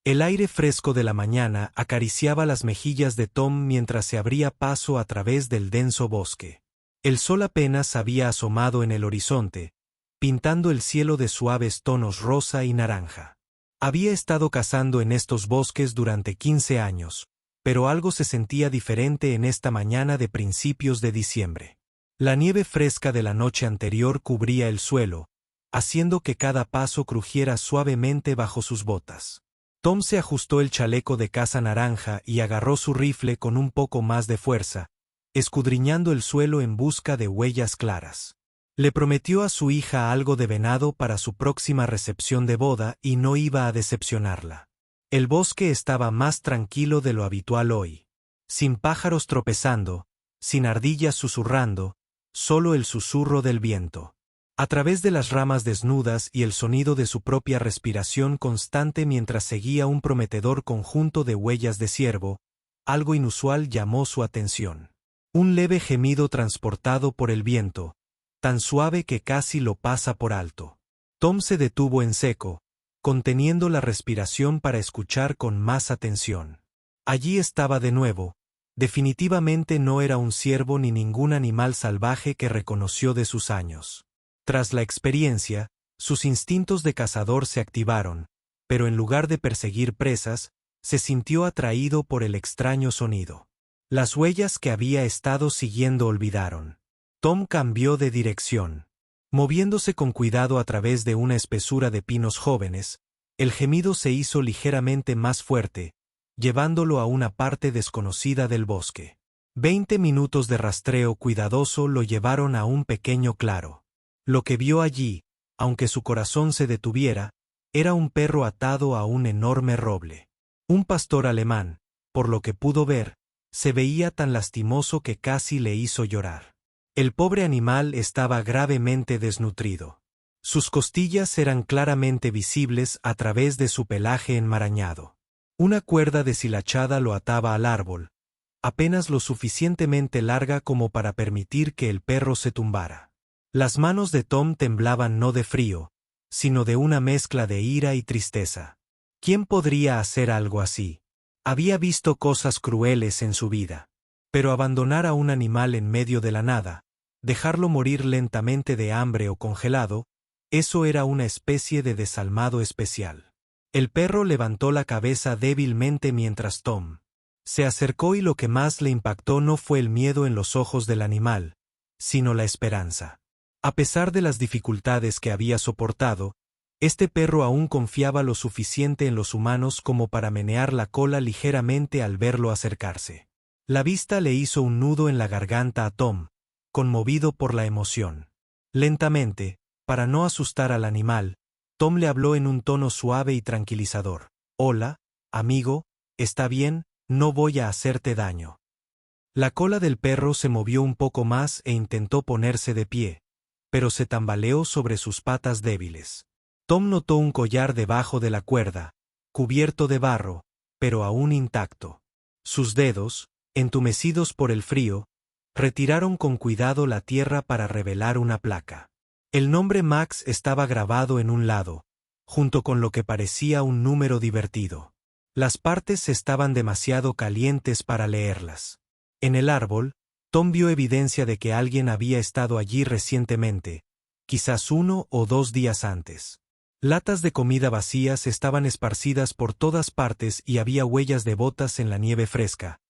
El aire fresco de la mañana acariciaba las mejillas de Tom mientras se abría paso a través del denso bosque. El sol apenas había asomado en el horizonte, pintando el cielo de suaves tonos rosa y naranja. Había estado cazando en estos bosques durante 15 años, pero algo se sentía diferente en esta mañana de principios de diciembre. La nieve fresca de la noche anterior cubría el suelo, haciendo que cada paso crujiera suavemente bajo sus botas. Tom se ajustó el chaleco de caza naranja y agarró su rifle con un poco más de fuerza, escudriñando el suelo en busca de huellas claras. Le prometió a su hija algo de venado para su próxima recepción de boda y no iba a decepcionarla. El bosque estaba más tranquilo de lo habitual hoy. Sin pájaros tropezando, sin ardillas susurrando, solo el susurro del viento. A través de las ramas desnudas y el sonido de su propia respiración constante mientras seguía un prometedor conjunto de huellas de ciervo, algo inusual llamó su atención. Un leve gemido transportado por el viento, tan suave que casi lo pasa por alto. Tom se detuvo en seco, conteniendo la respiración para escuchar con más atención. Allí estaba de nuevo. Definitivamente no era un ciervo ni ningún animal salvaje que reconoció de sus años. Tras la experiencia, sus instintos de cazador se activaron, pero en lugar de perseguir presas, se sintió atraído por el extraño sonido. Las huellas que había estado siguiendo olvidaron. Tom cambió de dirección. Moviéndose con cuidado a través de una espesura de pinos jóvenes, el gemido se hizo ligeramente más fuerte, llevándolo a una parte desconocida del bosque. 20 minutos de rastreo cuidadoso lo llevaron a un pequeño claro. Lo que vio allí, aunque su corazón se detuviera, era un perro atado a un enorme roble. Un pastor alemán, por lo que pudo ver, se veía tan lastimoso que casi le hizo llorar. El pobre animal estaba gravemente desnutrido. Sus costillas eran claramente visibles a través de su pelaje enmarañado. Una cuerda deshilachada lo ataba al árbol, apenas lo suficientemente larga como para permitir que el perro se tumbara. Las manos de Tom temblaban no de frío, sino de una mezcla de ira y tristeza. ¿Quién podría hacer algo así? Había visto cosas crueles en su vida. Pero abandonar a un animal en medio de la nada, dejarlo morir lentamente de hambre o congelado, eso era una especie de desalmado especial. El perro levantó la cabeza débilmente mientras Tom se acercó y lo que más le impactó no fue el miedo en los ojos del animal, sino la esperanza. A pesar de las dificultades que había soportado, este perro aún confiaba lo suficiente en los humanos como para menear la cola ligeramente al verlo acercarse. La vista le hizo un nudo en la garganta a Tom, conmovido por la emoción. Lentamente, para no asustar al animal, Tom le habló en un tono suave y tranquilizador. «Hola, amigo, ¿está bien? No voy a hacerte daño». La cola del perro se movió un poco más e intentó ponerse de pie, pero se tambaleó sobre sus patas débiles. Tom notó un collar debajo de la cuerda, cubierto de barro, pero aún intacto. Sus dedos, entumecidos por el frío, retiraron con cuidado la tierra para revelar una placa. El nombre Max estaba grabado en un lado, junto con lo que parecía un número divertido. Las partes estaban demasiado calientes para leerlas. En el árbol, Tom vio evidencia de que alguien había estado allí recientemente, quizás 1 o 2 días antes. Latas de comida vacías estaban esparcidas por todas partes y había huellas de botas en la nieve fresca,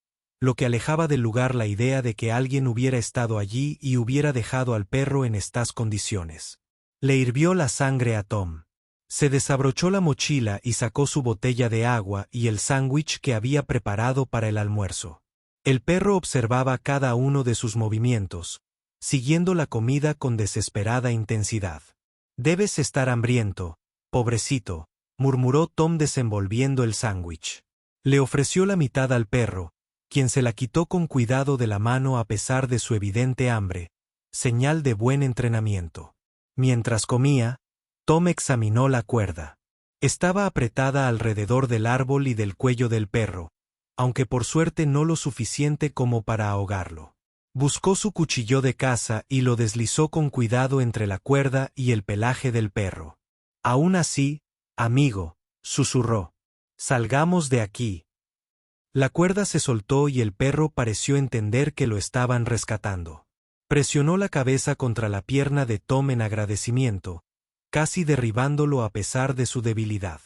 lo que alejaba del lugar la idea de que alguien hubiera estado allí y hubiera dejado al perro en estas condiciones. Le hirvió la sangre a Tom. Se desabrochó la mochila y sacó su botella de agua y el sándwich que había preparado para el almuerzo. El perro observaba cada uno de sus movimientos, siguiendo la comida con desesperada intensidad. «Debes estar hambriento, pobrecito», murmuró Tom desenvolviendo el sándwich. Le ofreció la mitad al perro, quien se la quitó con cuidado de la mano a pesar de su evidente hambre, señal de buen entrenamiento. Mientras comía, Tom examinó la cuerda. Estaba apretada alrededor del árbol y del cuello del perro, aunque por suerte no lo suficiente como para ahogarlo. Buscó su cuchillo de caza y lo deslizó con cuidado entre la cuerda y el pelaje del perro. «Aún así, amigo», susurró. Salgamos de aquí. La cuerda se soltó y el perro pareció entender que lo estaban rescatando. Presionó la cabeza contra la pierna de Tom en agradecimiento, casi derribándolo a pesar de su debilidad.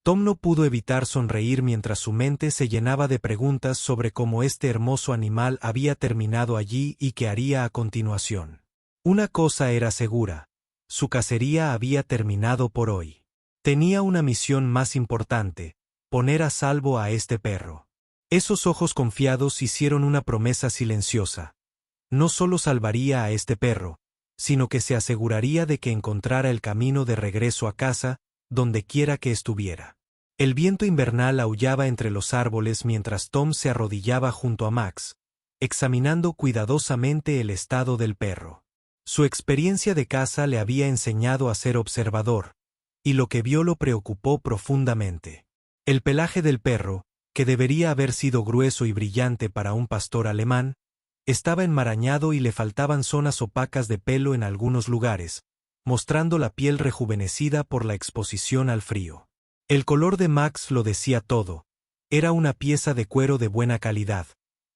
Tom no pudo evitar sonreír mientras su mente se llenaba de preguntas sobre cómo este hermoso animal había terminado allí y qué haría a continuación. Una cosa era segura: su cacería había terminado por hoy. Tenía una misión más importante: poner a salvo a este perro. Esos ojos confiados hicieron una promesa silenciosa. No solo salvaría a este perro, sino que se aseguraría de que encontrara el camino de regreso a casa, donde quiera que estuviera. El viento invernal aullaba entre los árboles mientras Tom se arrodillaba junto a Max, examinando cuidadosamente el estado del perro. Su experiencia de caza le había enseñado a ser observador, y lo que vio lo preocupó profundamente. El pelaje del perro, que debería haber sido grueso y brillante para un pastor alemán, estaba enmarañado y le faltaban zonas opacas de pelo en algunos lugares, mostrando la piel rejuvenecida por la exposición al frío. El color de Max lo decía todo: era una pieza de cuero de buena calidad,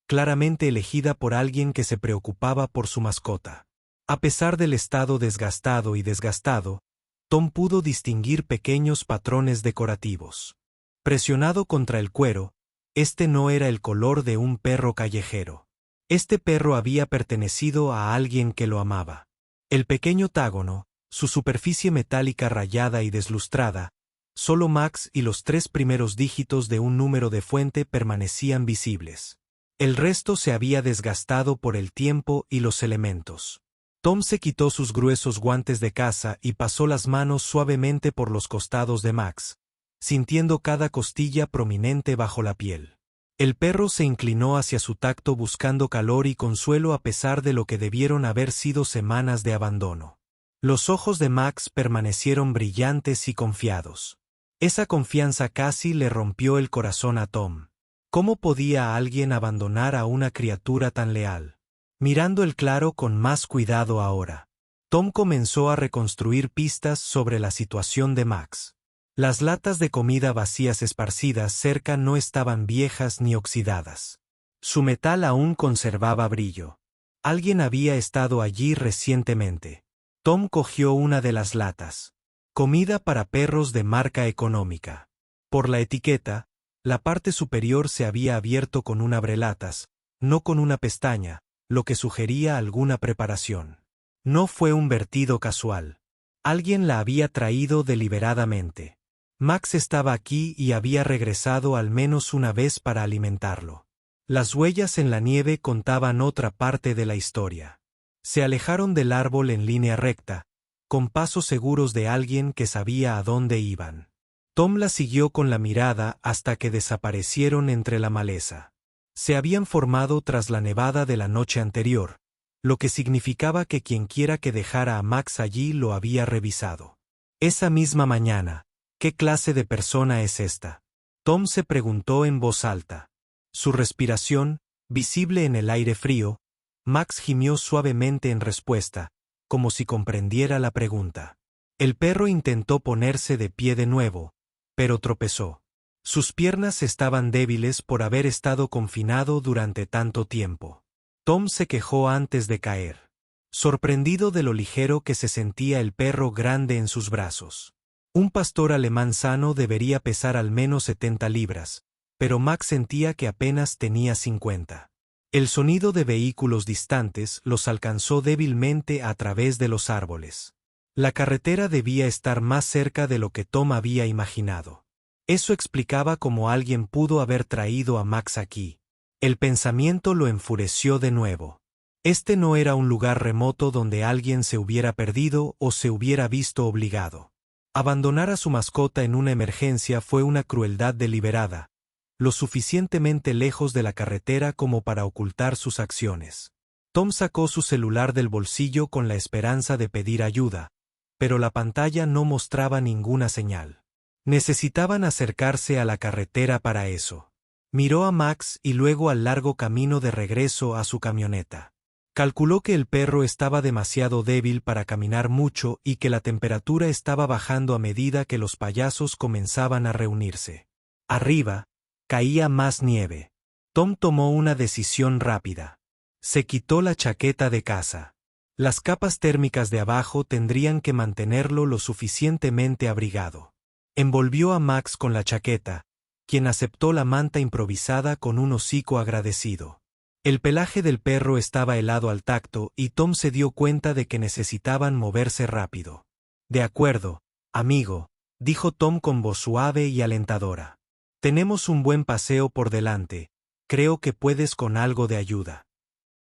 claramente elegida por alguien que se preocupaba por su mascota. A pesar del estado desgastado y desgastado, Tom pudo distinguir pequeños patrones decorativos. Presionado contra el cuero, este no era el color de un perro callejero. Este perro había pertenecido a alguien que lo amaba. El pequeño tágono, su superficie metálica rayada y deslustrada, solo Max y los 3 primeros dígitos de un número de fuente permanecían visibles. El resto se había desgastado por el tiempo y los elementos. Tom se quitó sus gruesos guantes de caza y pasó las manos suavemente por los costados de Max, sintiendo cada costilla prominente bajo la piel. El perro se inclinó hacia su tacto buscando calor y consuelo a pesar de lo que debieron haber sido semanas de abandono. Los ojos de Max permanecieron brillantes y confiados. Esa confianza casi le rompió el corazón a Tom. ¿Cómo podía alguien abandonar a una criatura tan leal? Mirando el claro con más cuidado ahora, Tom comenzó a reconstruir pistas sobre la situación de Max. Las latas de comida vacías esparcidas cerca no estaban viejas ni oxidadas. Su metal aún conservaba brillo. Alguien había estado allí recientemente. Tom cogió una de las latas. Comida para perros de marca económica. Por la etiqueta, la parte superior se había abierto con un abrelatas, no con una pestaña, lo que sugería alguna preparación. No fue un vertido casual. Alguien la había traído deliberadamente. Max estaba aquí y había regresado al menos una vez para alimentarlo. Las huellas en la nieve contaban otra parte de la historia. Se alejaron del árbol en línea recta, con pasos seguros de alguien que sabía a dónde iban. Tom la siguió con la mirada hasta que desaparecieron entre la maleza. Se habían formado tras la nevada de la noche anterior, lo que significaba que quienquiera que dejara a Max allí lo había revisado. Esa misma mañana, ¿qué clase de persona es esta?, Tom se preguntó en voz alta. Su respiración, visible en el aire frío, Max gimió suavemente en respuesta, como si comprendiera la pregunta. El perro intentó ponerse de pie de nuevo, pero tropezó. Sus piernas estaban débiles por haber estado confinado durante tanto tiempo. Tom se quejó antes de caer, sorprendido de lo ligero que se sentía el perro grande en sus brazos. Un pastor alemán sano debería pesar al menos 70 libras, pero Max sentía que apenas tenía 50. El sonido de vehículos distantes los alcanzó débilmente a través de los árboles. La carretera debía estar más cerca de lo que Tom había imaginado. Eso explicaba cómo alguien pudo haber traído a Max aquí. El pensamiento lo enfureció de nuevo. Este no era un lugar remoto donde alguien se hubiera perdido o se hubiera visto obligado. Abandonar a su mascota en una emergencia fue una crueldad deliberada, lo suficientemente lejos de la carretera como para ocultar sus acciones. Tom sacó su celular del bolsillo con la esperanza de pedir ayuda, pero la pantalla no mostraba ninguna señal. Necesitaban acercarse a la carretera para eso. Miró a Max y luego al largo camino de regreso a su camioneta. Calculó que el perro estaba demasiado débil para caminar mucho y que la temperatura estaba bajando a medida que los payasos comenzaban a reunirse. Arriba, caía más nieve. Tom tomó una decisión rápida. Se quitó la chaqueta de caza. Las capas térmicas de abajo tendrían que mantenerlo lo suficientemente abrigado. Envolvió a Max con la chaqueta, quien aceptó la manta improvisada con un hocico agradecido. El pelaje del perro estaba helado al tacto y Tom se dio cuenta de que necesitaban moverse rápido. De acuerdo, amigo, dijo Tom con voz suave y alentadora. Tenemos un buen paseo por delante, creo que puedes con algo de ayuda.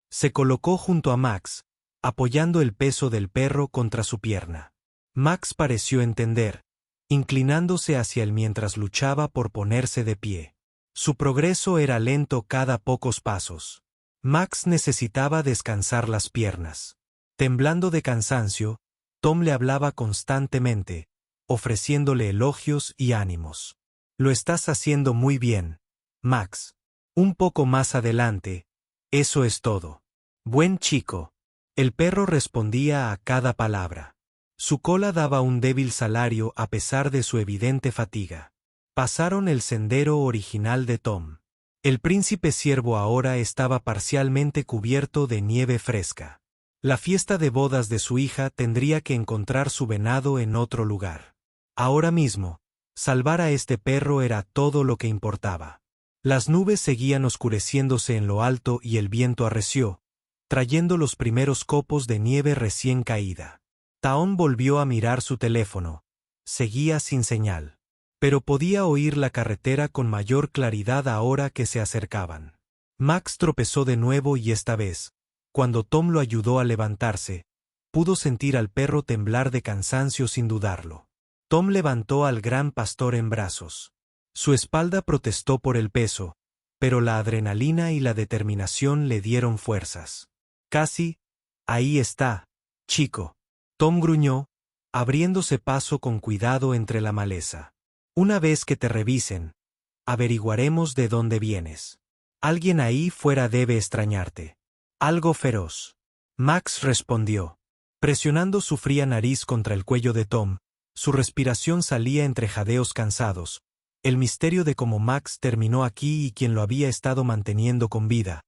Se colocó junto a Max, apoyando el peso del perro contra su pierna. Max pareció entender, inclinándose hacia él mientras luchaba por ponerse de pie. Su progreso era lento cada pocos pasos. Max necesitaba descansar las piernas. Temblando de cansancio, Tom le hablaba constantemente, ofreciéndole elogios y ánimos. Lo estás haciendo muy bien, Max. Un poco más adelante, eso es todo. Buen chico. El perro respondía a cada palabra. Su cola daba un débil salario a pesar de su evidente fatiga. Pasaron el sendero original de Tom. El príncipe ciervo ahora estaba parcialmente cubierto de nieve fresca. La fiesta de bodas de su hija tendría que encontrar su venado en otro lugar. Ahora mismo, salvar a este perro era todo lo que importaba. Las nubes seguían oscureciéndose en lo alto y el viento arreció, trayendo los primeros copos de nieve recién caída. Taón volvió a mirar su teléfono. Seguía sin señal. Pero podía oír la carretera con mayor claridad ahora que se acercaban. Max tropezó de nuevo y esta vez, cuando Tom lo ayudó a levantarse, pudo sentir al perro temblar de cansancio sin dudarlo. Tom levantó al gran pastor en brazos. Su espalda protestó por el peso, pero la adrenalina y la determinación le dieron fuerzas. Casi, ahí está, chico. Tom gruñó, abriéndose paso con cuidado entre la maleza. Una vez que te revisen, averiguaremos de dónde vienes. Alguien ahí fuera debe extrañarte. Algo feroz. Max respondió. Presionando su fría nariz contra el cuello de Tom, su respiración salía entre jadeos cansados. El misterio de cómo Max terminó aquí y quién lo había estado manteniendo con vida,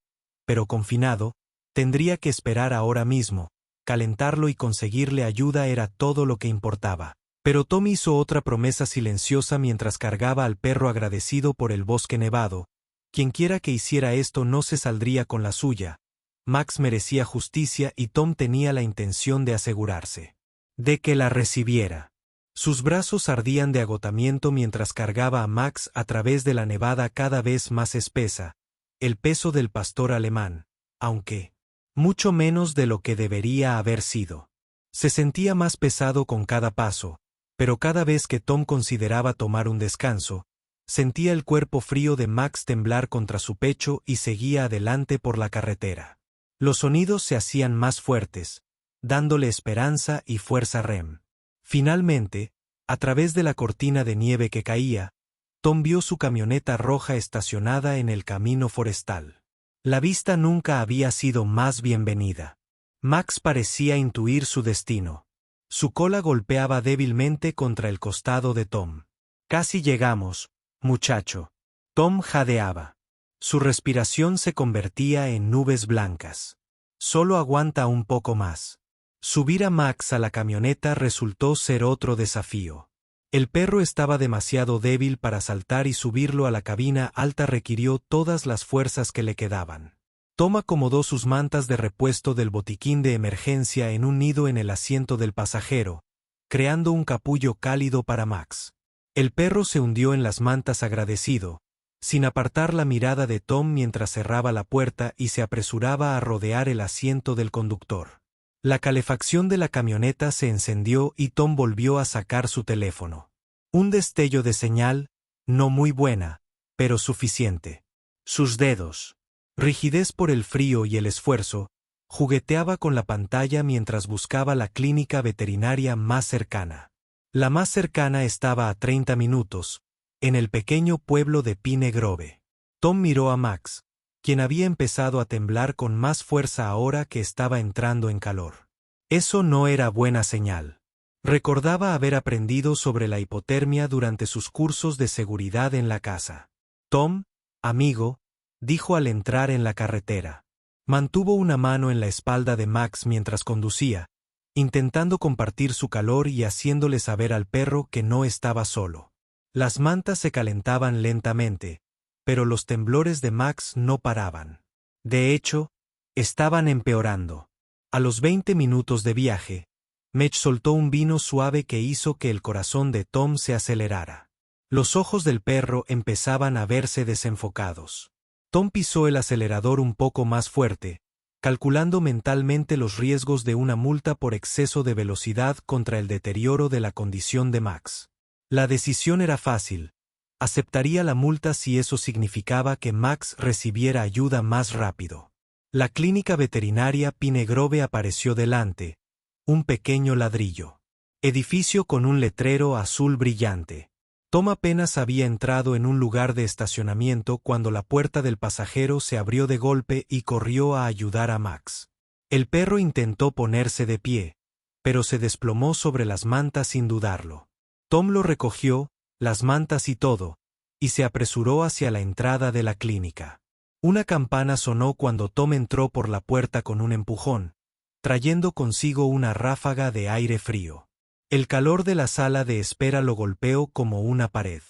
pero confinado, tendría que esperar ahora mismo. Calentarlo y conseguirle ayuda era todo lo que importaba. Pero Tom hizo otra promesa silenciosa mientras cargaba al perro agradecido por el bosque nevado. Quienquiera que hiciera esto no se saldría con la suya. Max merecía justicia y Tom tenía la intención de asegurarse de que la recibiera. Sus brazos ardían de agotamiento mientras cargaba a Max a través de la nevada cada vez más espesa, el peso del pastor alemán, aunque mucho menos de lo que debería haber sido. Se sentía más pesado con cada paso, pero cada vez que Tom consideraba tomar un descanso, sentía el cuerpo frío de Max temblar contra su pecho y seguía adelante por la carretera. Los sonidos se hacían más fuertes, dándole esperanza y fuerza Rem. Finalmente, a través de la cortina de nieve que caía, Tom vio su camioneta roja estacionada en el camino forestal. La vista nunca había sido más bienvenida. Max parecía intuir su destino. Su cola golpeaba débilmente contra el costado de Tom. Casi llegamos, muchacho. Tom jadeaba. Su respiración se convertía en nubes blancas. Solo aguanta un poco más. Subir a Max a la camioneta resultó ser otro desafío. El perro estaba demasiado débil para saltar y subirlo a la cabina alta requirió todas las fuerzas que le quedaban. Tom acomodó sus mantas de repuesto del botiquín de emergencia en un nido en el asiento del pasajero, creando un capullo cálido para Max. El perro se hundió en las mantas agradecido, sin apartar la mirada de Tom mientras cerraba la puerta y se apresuraba a rodear el asiento del conductor. La calefacción de la camioneta se encendió y Tom volvió a sacar su teléfono. Un destello de señal, no muy buena, pero suficiente. Sus dedos, rigidez por el frío y el esfuerzo, jugueteaba con la pantalla mientras buscaba la clínica veterinaria más cercana. La más cercana estaba a 30 minutos, en el pequeño pueblo de Pine Grove. Tom miró a Max, quien había empezado a temblar con más fuerza ahora que estaba entrando en calor. Eso no era buena señal. Recordaba haber aprendido sobre la hipotermia durante sus cursos de seguridad en la casa. Tom, amigo, dijo al entrar en la carretera. Mantuvo una mano en la espalda de Max mientras conducía, intentando compartir su calor y haciéndole saber al perro que no estaba solo. Las mantas se calentaban lentamente, pero los temblores de Max no paraban. De hecho, estaban empeorando. A los 20 minutos de viaje, Mitch soltó un vino suave que hizo que el corazón de Tom se acelerara. Los ojos del perro empezaban a verse desenfocados. Tom pisó el acelerador un poco más fuerte, calculando mentalmente los riesgos de una multa por exceso de velocidad contra el deterioro de la condición de Max. La decisión era fácil. Aceptaría la multa si eso significaba que Max recibiera ayuda más rápido. La clínica veterinaria Pine Grove apareció delante, un pequeño ladrillo. Edificio con un letrero azul brillante. Tom apenas había entrado en un lugar de estacionamiento cuando la puerta del pasajero se abrió de golpe y corrió a ayudar a Max. El perro intentó ponerse de pie, pero se desplomó sobre las mantas sin dudarlo. Tom lo recogió, las mantas y todo, y se apresuró hacia la entrada de la clínica. Una campana sonó cuando Tom entró por la puerta con un empujón, trayendo consigo una ráfaga de aire frío. El calor de la sala de espera lo golpeó como una pared.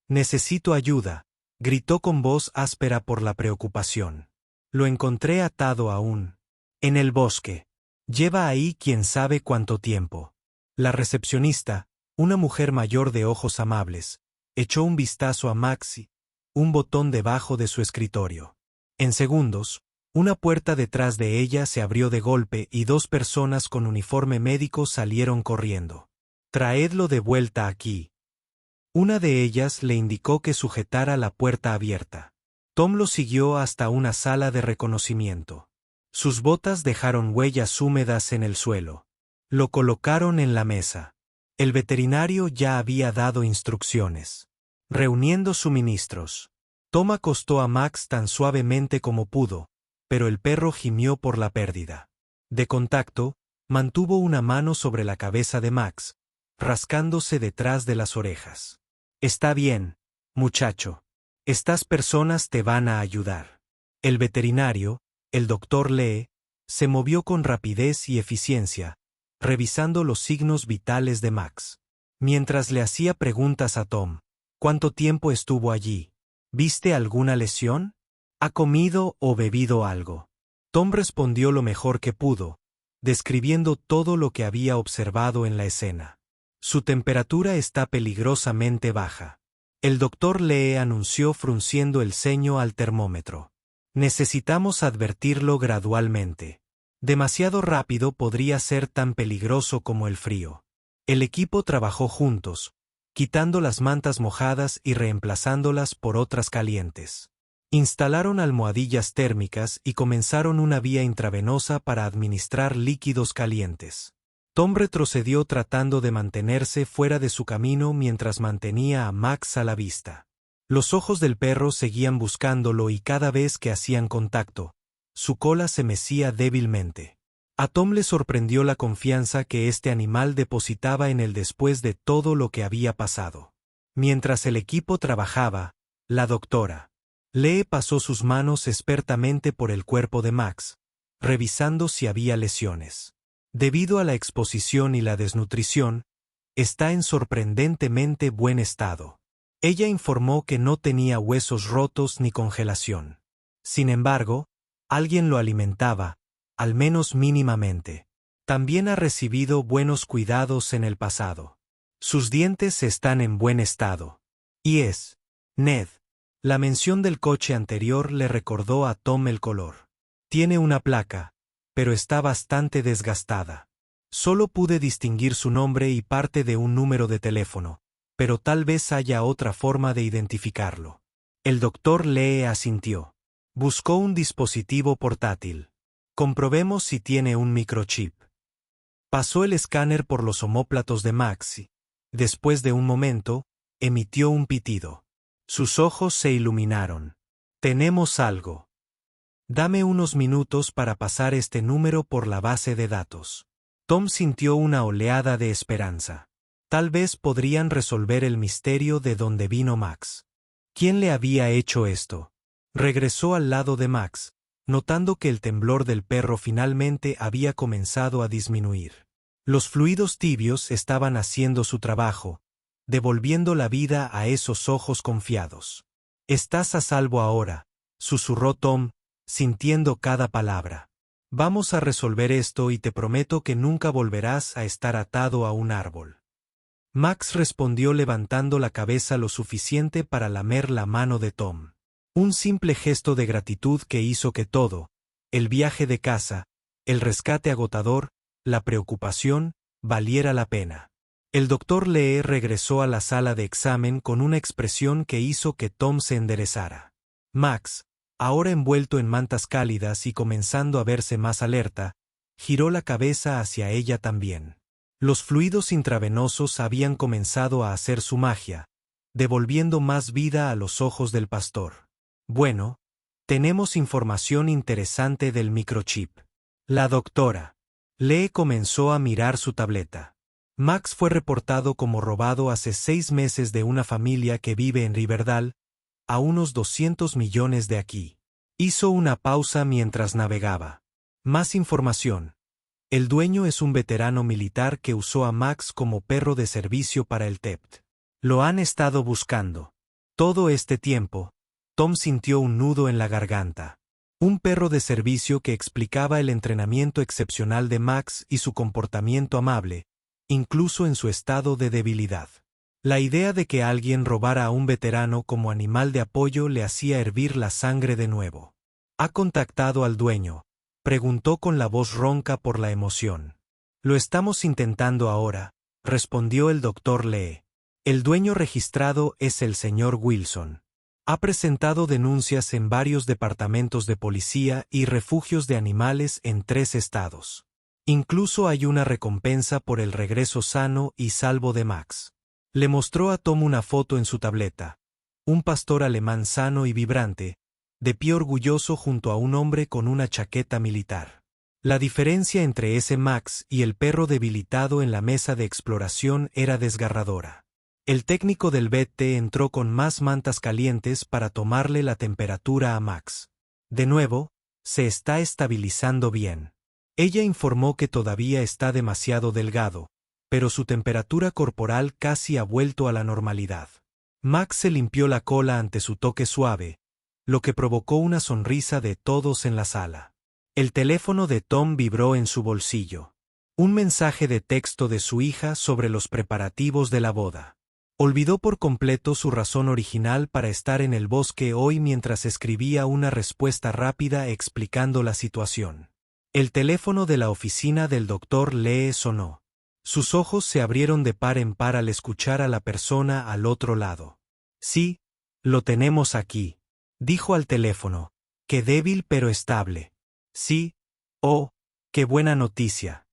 «Necesito ayuda», gritó con voz áspera por la preocupación. «Lo encontré atado aún. En el bosque. Lleva ahí quién sabe cuánto tiempo». La recepcionista, una mujer mayor de ojos amables, echó un vistazo a Maxi, un botón debajo de su escritorio. En segundos, una puerta detrás de ella se abrió de golpe y dos personas con uniforme médico salieron corriendo. «Traedlo de vuelta aquí». Una de ellas le indicó que sujetara la puerta abierta. Tom lo siguió hasta una sala de reconocimiento. Sus botas dejaron huellas húmedas en el suelo. Lo colocaron en la mesa. El veterinario ya había dado instrucciones. Reuniendo suministros. Tom acostó a Max tan suavemente como pudo, pero el perro gimió por la pérdida. De contacto, mantuvo una mano sobre la cabeza de Max, rascándose detrás de las orejas. «Está bien, muchacho. Estas personas te van a ayudar». El veterinario, el doctor Lee, se movió con rapidez y eficiencia, revisando los signos vitales de Max. Mientras le hacía preguntas a Tom, «¿Cuánto tiempo estuvo allí? ¿Viste alguna lesión? ¿Ha comido o bebido algo?» Tom respondió lo mejor que pudo, describiendo todo lo que había observado en la escena. «Su temperatura está peligrosamente baja». El doctor Lee anunció frunciendo el ceño al termómetro. «Necesitamos advertirlo gradualmente. Demasiado rápido podría ser tan peligroso como el frío». El equipo trabajó juntos, quitando las mantas mojadas y reemplazándolas por otras calientes. Instalaron almohadillas térmicas y comenzaron una vía intravenosa para administrar líquidos calientes. Tom retrocedió tratando de mantenerse fuera de su camino mientras mantenía a Max a la vista. Los ojos del perro seguían buscándolo y cada vez que hacían contacto, su cola se mecía débilmente. A Tom le sorprendió la confianza que este animal depositaba en él después de todo lo que había pasado. Mientras el equipo trabajaba, la doctora Lee pasó sus manos expertamente por el cuerpo de Max, revisando si había lesiones. Debido a la exposición y la desnutrición, está en sorprendentemente buen estado. Ella informó que no tenía huesos rotos ni congelación. Sin embargo, alguien lo alimentaba, al menos mínimamente. También ha recibido buenos cuidados en el pasado. Sus dientes están en buen estado. Y es Ned. La mención del coche anterior le recordó a Tom el color. Tiene una placa, pero está bastante desgastada. Solo pude distinguir su nombre y parte de un número de teléfono, pero tal vez haya otra forma de identificarlo. El doctor Lee asintió. Buscó un dispositivo portátil. Comprobemos si tiene un microchip. Pasó el escáner por los omóplatos de Max y, después de un momento, emitió un pitido. Sus ojos se iluminaron. «Tenemos algo. Dame unos minutos para pasar este número por la base de datos». Tom sintió una oleada de esperanza. Tal vez podrían resolver el misterio de dónde vino Max. ¿Quién le había hecho esto? Regresó al lado de Max, notando que el temblor del perro finalmente había comenzado a disminuir. Los fluidos tibios estaban haciendo su trabajo, devolviendo la vida a esos ojos confiados. «Estás a salvo ahora», susurró Tom, sintiendo cada palabra. «Vamos a resolver esto y te prometo que nunca volverás a estar atado a un árbol». Max respondió levantando la cabeza lo suficiente para lamer la mano de Tom. Un simple gesto de gratitud que hizo que todo, el viaje de casa, el rescate agotador, la preocupación, valiera la pena. El doctor Lee regresó a la sala de examen con una expresión que hizo que Tom se enderezara. Max, ahora envuelto en mantas cálidas y comenzando a verse más alerta, giró la cabeza hacia ella también. Los fluidos intravenosos habían comenzado a hacer su magia, devolviendo más vida a los ojos del pastor. «Bueno, tenemos información interesante del microchip». La doctora Lee comenzó a mirar su tableta. Max fue reportado como robado hace 6 meses de una familia que vive en Riverdale, a unos 200 millones de aquí. Hizo una pausa mientras navegaba. Más información. El dueño es un veterano militar que usó a Max como perro de servicio para el TEPT. Lo han estado buscando. Todo este tiempo, Tom sintió un nudo en la garganta. Un perro de servicio que explicaba el entrenamiento excepcional de Max y su comportamiento amable, incluso en su estado de debilidad. La idea de que alguien robara a un veterano como animal de apoyo le hacía hervir la sangre de nuevo. ¿Ha contactado al dueño?, preguntó con la voz ronca por la emoción. «Lo estamos intentando ahora», respondió el doctor Lee. «El dueño registrado es el señor Wilson. Ha presentado denuncias en varios departamentos de policía y refugios de animales en 3 estados. Incluso hay una recompensa por el regreso sano y salvo de Max». Le mostró a Tom una foto en su tableta. Un pastor alemán sano y vibrante, de pie orgulloso junto a un hombre con una chaqueta militar. La diferencia entre ese Max y el perro debilitado en la mesa de exploración era desgarradora. El técnico del BT entró con más mantas calientes para tomarle la temperatura a Max. «De nuevo, se está estabilizando bien». Ella informó que todavía está demasiado delgado, pero su temperatura corporal casi ha vuelto a la normalidad. Max se limpió la cola ante su toque suave, lo que provocó una sonrisa de todos en la sala. El teléfono de Tom vibró en su bolsillo. Un mensaje de texto de su hija sobre los preparativos de la boda. Olvidó por completo su razón original para estar en el bosque hoy mientras escribía una respuesta rápida explicando la situación. El teléfono de la oficina del doctor Lee sonó. Sus ojos se abrieron de par en par al escuchar a la persona al otro lado. «Sí, lo tenemos aquí», dijo al teléfono. «Qué débil pero estable». «Sí, oh, qué buena noticia».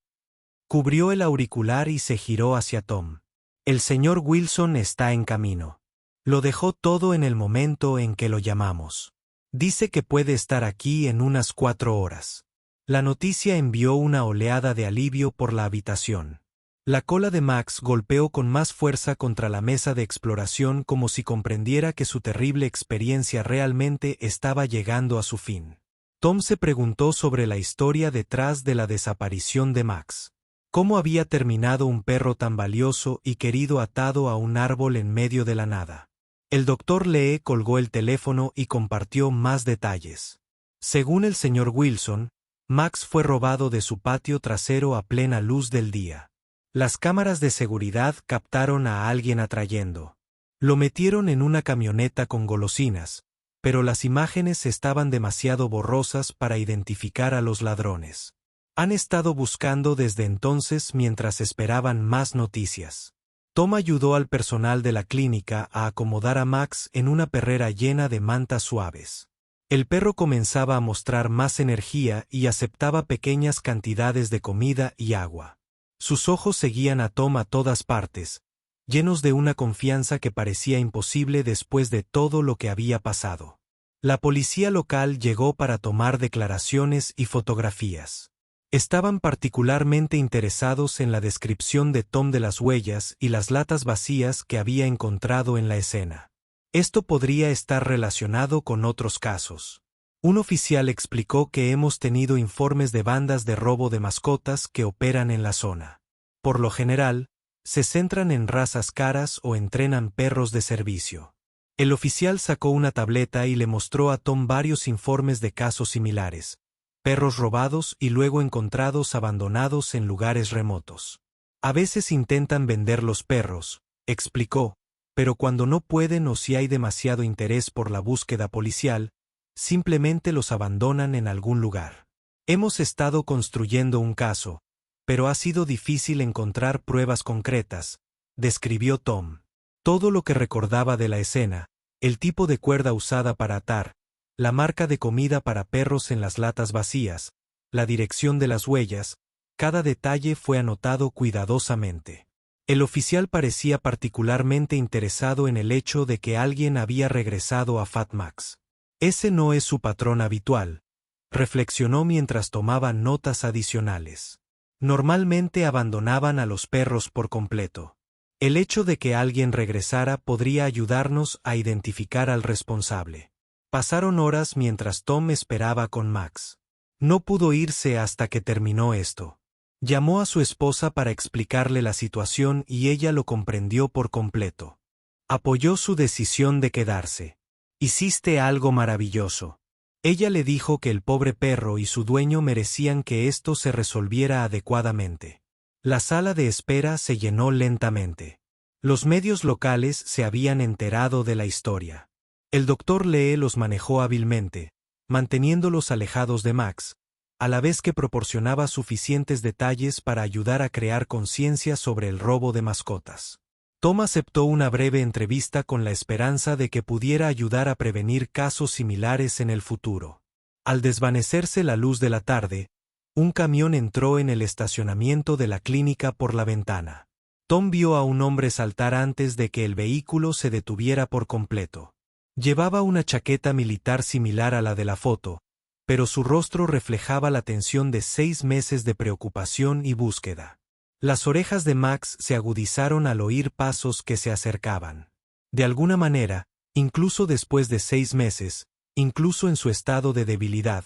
Cubrió el auricular y se giró hacia Tom. «El señor Wilson está en camino. Lo dejó todo en el momento en que lo llamamos. Dice que puede estar aquí en unas 4 horas». La noticia envió una oleada de alivio por la habitación. La cola de Max golpeó con más fuerza contra la mesa de exploración como si comprendiera que su terrible experiencia realmente estaba llegando a su fin. Tom se preguntó sobre la historia detrás de la desaparición de Max. ¿Cómo había terminado un perro tan valioso y querido atado a un árbol en medio de la nada? El doctor Lee colgó el teléfono y compartió más detalles. Según el señor Wilson, Max fue robado de su patio trasero a plena luz del día. Las cámaras de seguridad captaron a alguien atrayendo. Lo metieron en una camioneta con golosinas, pero las imágenes estaban demasiado borrosas para identificar a los ladrones. Han estado buscando desde entonces mientras esperaban más noticias. Tom ayudó al personal de la clínica a acomodar a Max en una perrera llena de mantas suaves. El perro comenzaba a mostrar más energía y aceptaba pequeñas cantidades de comida y agua. Sus ojos seguían a Tom a todas partes, llenos de una confianza que parecía imposible después de todo lo que había pasado. La policía local llegó para tomar declaraciones y fotografías. Estaban particularmente interesados en la descripción de Tom de las huellas y las latas vacías que había encontrado en la escena. Esto podría estar relacionado con otros casos. Un oficial explicó que hemos tenido informes de bandas de robo de mascotas que operan en la zona. Por lo general, se centran en razas caras o entrenan perros de servicio. El oficial sacó una tableta y le mostró a Tom varios informes de casos similares. Perros robados y luego encontrados abandonados en lugares remotos. A veces intentan vender los perros, explicó, pero cuando no pueden o si hay demasiado interés por la búsqueda policial, simplemente los abandonan en algún lugar. Hemos estado construyendo un caso, pero ha sido difícil encontrar pruebas concretas, describió Tom. Todo lo que recordaba de la escena, el tipo de cuerda usada para atar, la marca de comida para perros en las latas vacías, la dirección de las huellas, cada detalle fue anotado cuidadosamente. El oficial parecía particularmente interesado en el hecho de que alguien había regresado a Fat Max. Ese no es su patrón habitual, reflexionó mientras tomaba notas adicionales. Normalmente abandonaban a los perros por completo. El hecho de que alguien regresara podría ayudarnos a identificar al responsable. Pasaron horas mientras Tom esperaba con Max. No pudo irse hasta que terminó esto. Llamó a su esposa para explicarle la situación y ella lo comprendió por completo. Apoyó su decisión de quedarse. Hiciste algo maravilloso. Ella le dijo que el pobre perro y su dueño merecían que esto se resolviera adecuadamente. La sala de espera se llenó lentamente. Los medios locales se habían enterado de la historia. El doctor Lee los manejó hábilmente, manteniéndolos alejados de Max, a la vez que proporcionaba suficientes detalles para ayudar a crear conciencia sobre el robo de mascotas. Tom aceptó una breve entrevista con la esperanza de que pudiera ayudar a prevenir casos similares en el futuro. Al desvanecerse la luz de la tarde, un camión entró en el estacionamiento de la clínica por la ventana. Tom vio a un hombre saltar antes de que el vehículo se detuviera por completo. Llevaba una chaqueta militar similar a la de la foto, pero su rostro reflejaba la tensión de 6 meses de preocupación y búsqueda. Las orejas de Max se agudizaron al oír pasos que se acercaban. De alguna manera, incluso después de 6 meses, incluso en su estado de debilidad,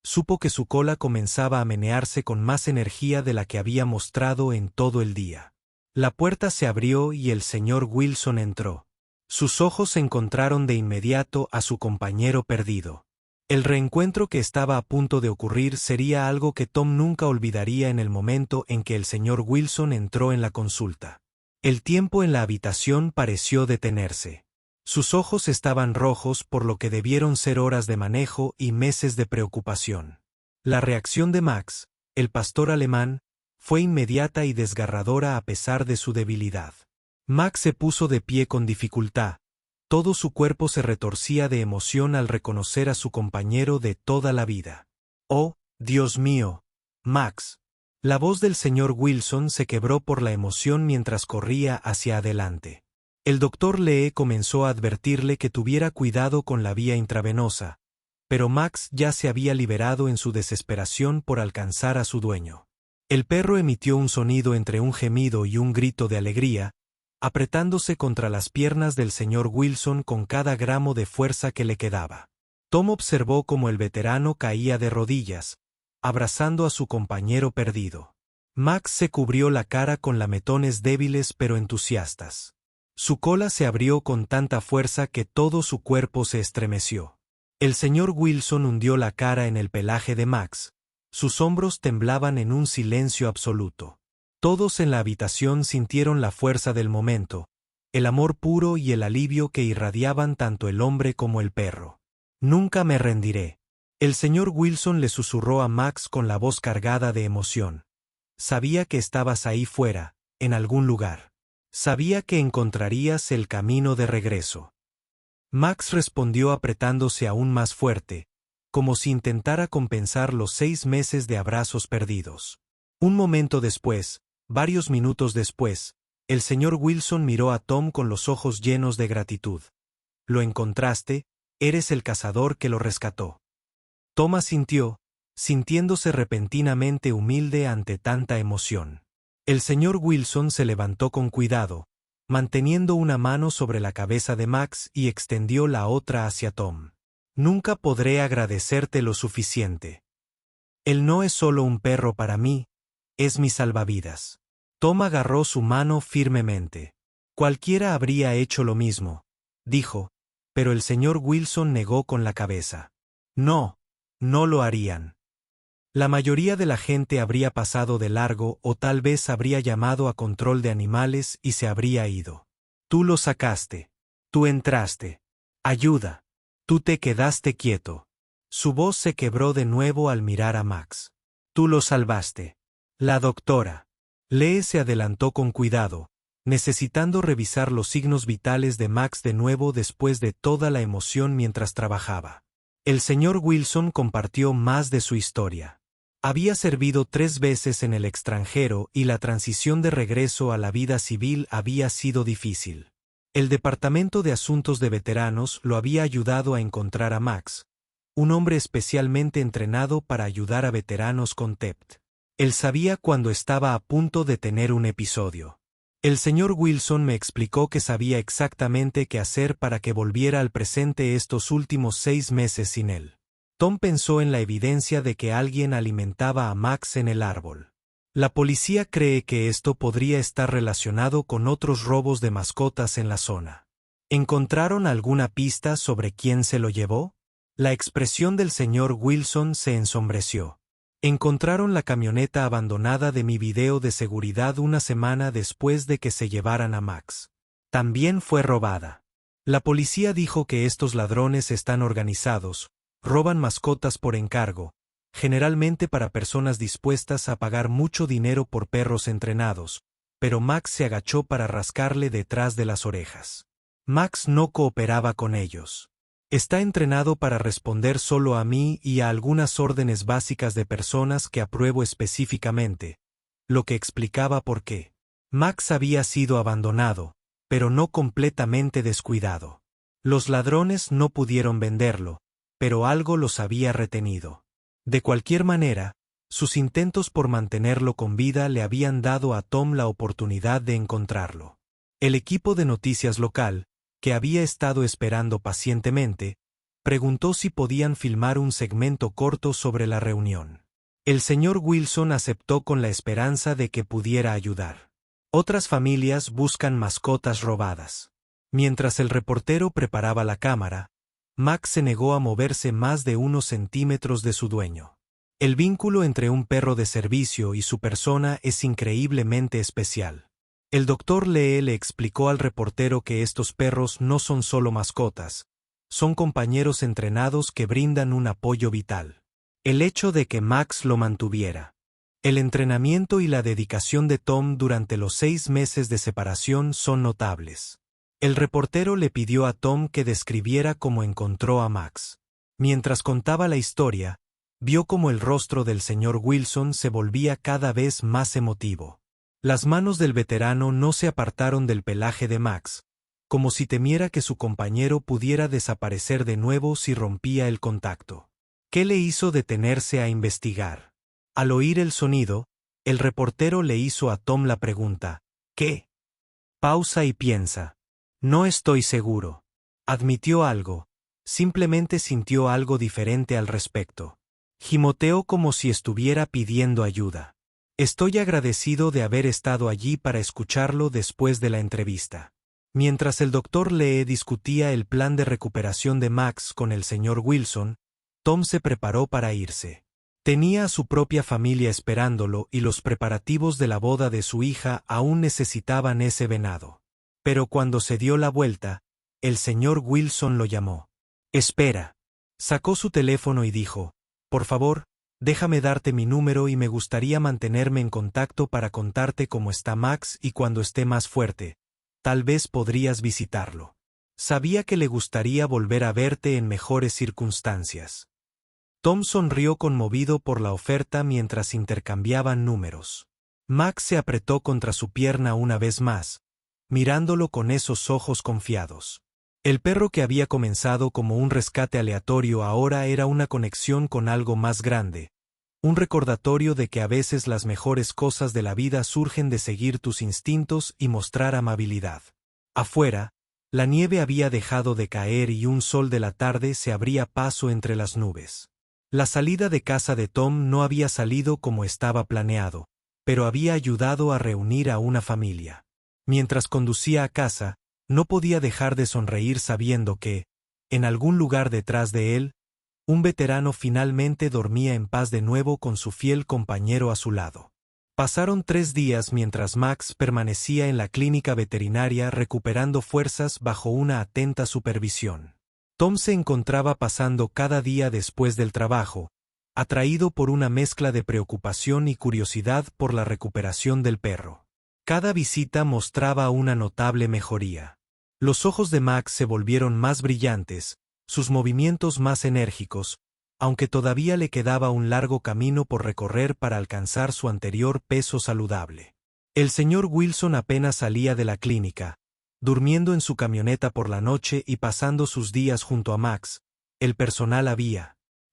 supo que su cola comenzaba a menearse con más energía de la que había mostrado en todo el día. La puerta se abrió y el señor Wilson entró. Sus ojos se encontraron de inmediato a su compañero perdido. El reencuentro que estaba a punto de ocurrir sería algo que Tom nunca olvidaría en el momento en que el señor Wilson entró en la consulta. El tiempo en la habitación pareció detenerse. Sus ojos estaban rojos por lo que debieron ser horas de manejo y meses de preocupación. La reacción de Max, el pastor alemán, fue inmediata y desgarradora a pesar de su debilidad. Max se puso de pie con dificultad. Todo su cuerpo se retorcía de emoción al reconocer a su compañero de toda la vida. «Oh, Dios mío, Max». La voz del señor Wilson se quebró por la emoción mientras corría hacia adelante. El doctor Lee comenzó a advertirle que tuviera cuidado con la vía intravenosa, pero Max ya se había liberado en su desesperación por alcanzar a su dueño. El perro emitió un sonido entre un gemido y un grito de alegría, apretándose contra las piernas del señor Wilson con cada gramo de fuerza que le quedaba. Tom observó cómo el veterano caía de rodillas, abrazando a su compañero perdido. Max se cubrió la cara con lametones débiles pero entusiastas. Su cola se abrió con tanta fuerza que todo su cuerpo se estremeció. El señor Wilson hundió la cara en el pelaje de Max. Sus hombros temblaban en un silencio absoluto. Todos en la habitación sintieron la fuerza del momento, el amor puro y el alivio que irradiaban tanto el hombre como el perro. «Nunca me rendiré». El señor Wilson le susurró a Max con la voz cargada de emoción. «Sabía que estabas ahí fuera, en algún lugar. Sabía que encontrarías el camino de regreso». Max respondió apretándose aún más fuerte, como si intentara compensar los 6 meses de abrazos perdidos. Un momento después, varios minutos después, el señor Wilson miró a Tom con los ojos llenos de gratitud. «Lo encontraste, eres el cazador que lo rescató». Tom asintió, sintiéndose repentinamente humilde ante tanta emoción. El señor Wilson se levantó con cuidado, manteniendo una mano sobre la cabeza de Max y extendió la otra hacia Tom. Nunca podré agradecerte lo suficiente. Él no es solo un perro para mí, es mi salvavidas. Tom agarró su mano firmemente. Cualquiera habría hecho lo mismo, dijo, pero el señor Wilson negó con la cabeza. No, no lo harían. La mayoría de la gente habría pasado de largo o tal vez habría llamado a control de animales y se habría ido. Tú lo sacaste. Tú entraste. Ayuda. Tú te quedaste quieto. Su voz se quebró de nuevo al mirar a Max. Tú lo salvaste. La doctora. Lee se adelantó con cuidado, necesitando revisar los signos vitales de Max de nuevo después de toda la emoción mientras trabajaba. El señor Wilson compartió más de su historia. Había servido 3 veces en el extranjero y la transición de regreso a la vida civil había sido difícil. El Departamento de Asuntos de Veteranos lo había ayudado a encontrar a Max, un hombre especialmente entrenado para ayudar a veteranos con TEPT. Él sabía cuando estaba a punto de tener un episodio. El señor Wilson me explicó que sabía exactamente qué hacer para que volviera al presente estos últimos 6 meses sin él. Tom pensó en la evidencia de que alguien alimentaba a Max en el árbol. La policía cree que esto podría estar relacionado con otros robos de mascotas en la zona. ¿Encontraron alguna pista sobre quién se lo llevó? La expresión del señor Wilson se ensombreció. Encontraron la camioneta abandonada de mi video de seguridad una semana después de que se llevaran a Max. También fue robada. La policía dijo que estos ladrones están organizados, roban mascotas por encargo, generalmente para personas dispuestas a pagar mucho dinero por perros entrenados, pero Max se agachó para rascarle detrás de las orejas. Max no cooperaba con ellos. Está entrenado para responder solo a mí y a algunas órdenes básicas de personas que apruebo específicamente, lo que explicaba por qué. Max había sido abandonado, pero no completamente descuidado. Los ladrones no pudieron venderlo, pero algo los había retenido. De cualquier manera, sus intentos por mantenerlo con vida le habían dado a Tom la oportunidad de encontrarlo. El equipo de noticias local, que había estado esperando pacientemente, preguntó si podían filmar un segmento corto sobre la reunión. El señor Wilson aceptó con la esperanza de que pudiera ayudar. Otras familias buscan mascotas robadas. Mientras el reportero preparaba la cámara, Max se negó a moverse más de unos centímetros de su dueño. El vínculo entre un perro de servicio y su persona es increíblemente especial. El doctor Lee le explicó al reportero que estos perros no son solo mascotas, son compañeros entrenados que brindan un apoyo vital. El hecho de que Max lo mantuviera, el entrenamiento y la dedicación de Tom durante los 6 meses de separación son notables. El reportero le pidió a Tom que describiera cómo encontró a Max. Mientras contaba la historia, vio cómo el rostro del señor Wilson se volvía cada vez más emotivo. Las manos del veterano no se apartaron del pelaje de Max, como si temiera que su compañero pudiera desaparecer de nuevo si rompía el contacto. ¿Qué le hizo detenerse a investigar? Al oír el sonido, el reportero le hizo a Tom la pregunta, ¿qué? Pausa y piensa. No estoy seguro. Admitió algo, simplemente sintió algo diferente al respecto. Gimoteó como si estuviera pidiendo ayuda. Estoy agradecido de haber estado allí para escucharlo después de la entrevista. Mientras el doctor Lee discutía el plan de recuperación de Max con el señor Wilson, Tom se preparó para irse. Tenía a su propia familia esperándolo y los preparativos de la boda de su hija aún necesitaban ese venado. Pero cuando se dio la vuelta, el señor Wilson lo llamó. Espera. Sacó su teléfono y dijo, por favor, déjame darte mi número y me gustaría mantenerme en contacto para contarte cómo está Max y cuando esté más fuerte. Tal vez podrías visitarlo. Sabía que le gustaría volver a verte en mejores circunstancias. Tom sonrió conmovido por la oferta mientras intercambiaban números. Max se apretó contra su pierna una vez más, mirándolo con esos ojos confiados. El perro que había comenzado como un rescate aleatorio ahora era una conexión con algo más grande, un recordatorio de que a veces las mejores cosas de la vida surgen de seguir tus instintos y mostrar amabilidad. Afuera, la nieve había dejado de caer y un sol de la tarde se abría paso entre las nubes. La salida de casa de Tom no había salido como estaba planeado, pero había ayudado a reunir a una familia. Mientras conducía a casa, no podía dejar de sonreír sabiendo que, en algún lugar detrás de él, un veterano finalmente dormía en paz de nuevo con su fiel compañero a su lado. Pasaron 3 días mientras Max permanecía en la clínica veterinaria recuperando fuerzas bajo una atenta supervisión. Tom se encontraba pasando cada día después del trabajo, atraído por una mezcla de preocupación y curiosidad por la recuperación del perro. Cada visita mostraba una notable mejoría. Los ojos de Max se volvieron más brillantes, sus movimientos más enérgicos, aunque todavía le quedaba un largo camino por recorrer para alcanzar su anterior peso saludable. El señor Wilson apenas salía de la clínica, durmiendo en su camioneta por la noche y pasando sus días junto a Max. El personal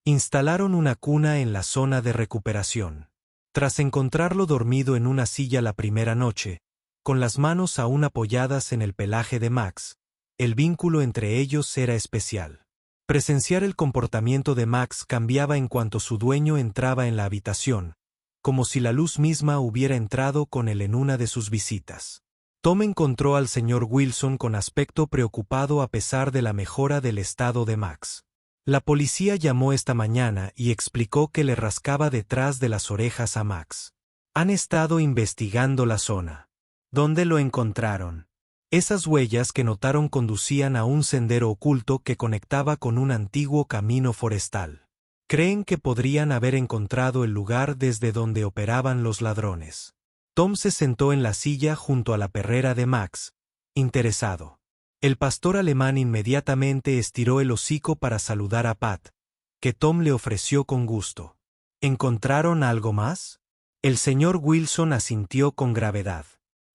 instalaron una cuna en la zona de recuperación. Tras encontrarlo dormido en una silla la primera noche, con las manos aún apoyadas en el pelaje de Max, el vínculo entre ellos era especial. Presenciar el comportamiento de Max cambiaba en cuanto su dueño entraba en la habitación, como si la luz misma hubiera entrado con él en una de sus visitas. Tom encontró al señor Wilson con aspecto preocupado a pesar de la mejora del estado de Max. La policía llamó esta mañana y explicó que le rascaba detrás de las orejas a Max. Han estado investigando la zona. ¿Dónde lo encontraron? Esas huellas que notaron conducían a un sendero oculto que conectaba con un antiguo camino forestal. Creen que podrían haber encontrado el lugar desde donde operaban los ladrones. Tom se sentó en la silla junto a la perrera de Max, interesado. El pastor alemán inmediatamente estiró el hocico para saludar a Pat, que Tom le ofreció con gusto. ¿Encontraron algo más? El señor Wilson asintió con gravedad.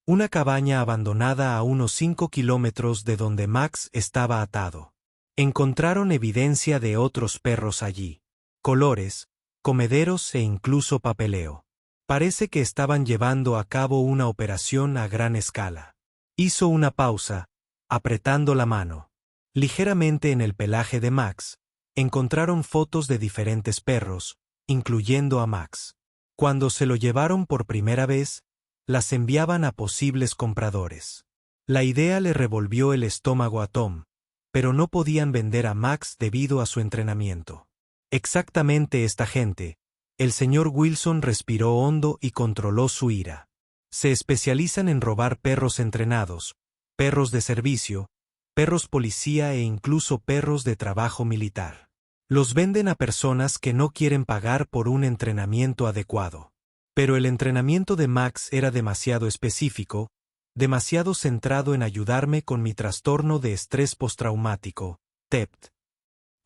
Una cabaña abandonada a unos 5 kilómetros de donde Max estaba atado. Encontraron evidencia de otros perros allí. Colores, comederos e incluso papeleo. Parece que estaban llevando a cabo una operación a gran escala. Hizo una pausa, apretando la mano. Ligeramente en el pelaje de Max, encontraron fotos de diferentes perros, incluyendo a Max. Cuando se lo llevaron por primera vez, las enviaban a posibles compradores. La idea le revolvió el estómago a Tom, pero no podían vender a Max debido a su entrenamiento. Exactamente esta gente. El señor Wilson respiró hondo y controló su ira. Se especializan en robar perros entrenados, perros de servicio, perros policía e incluso perros de trabajo militar. Los venden a personas que no quieren pagar por un entrenamiento adecuado. Pero el entrenamiento de Max era demasiado específico, demasiado centrado en ayudarme con mi trastorno de estrés postraumático, TEPT.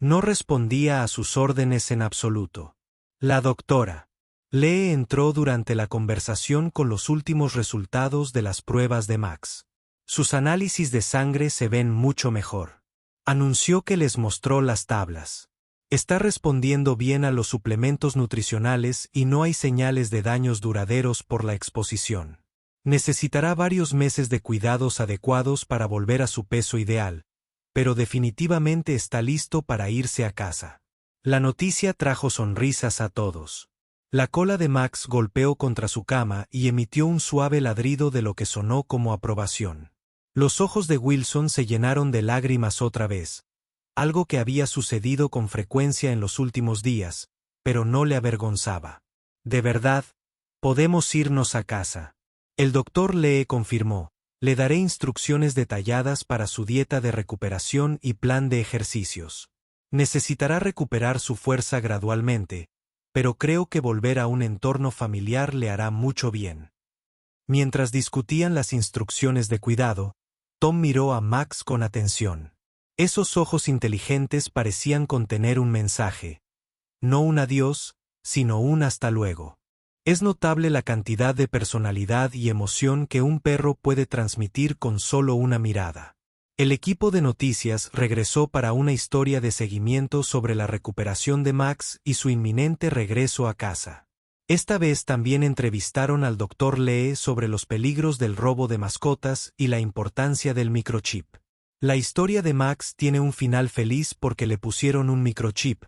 No respondía a sus órdenes en absoluto. La doctora Lee entró durante la conversación con los últimos resultados de las pruebas de Max. Sus análisis de sangre se ven mucho mejor. Anunció que les mostró las tablas. Está respondiendo bien a los suplementos nutricionales y no hay señales de daños duraderos por la exposición. Necesitará varios meses de cuidados adecuados para volver a su peso ideal, pero definitivamente está listo para irse a casa. La noticia trajo sonrisas a todos. La cola de Max golpeó contra su cama y emitió un suave ladrido de lo que sonó como aprobación. Los ojos de Wilson se llenaron de lágrimas otra vez, algo que había sucedido con frecuencia en los últimos días, pero no le avergonzaba. De verdad, podemos irnos a casa. El doctor Lee confirmó, le daré instrucciones detalladas para su dieta de recuperación y plan de ejercicios. Necesitará recuperar su fuerza gradualmente, pero creo que volver a un entorno familiar le hará mucho bien. Mientras discutían las instrucciones de cuidado, Tom miró a Max con atención. Esos ojos inteligentes parecían contener un mensaje. No un adiós, sino un hasta luego. Es notable la cantidad de personalidad y emoción que un perro puede transmitir con solo una mirada. El equipo de noticias regresó para una historia de seguimiento sobre la recuperación de Max y su inminente regreso a casa. Esta vez también entrevistaron al Dr. Lee sobre los peligros del robo de mascotas y la importancia del microchip. La historia de Max tiene un final feliz porque le pusieron un microchip,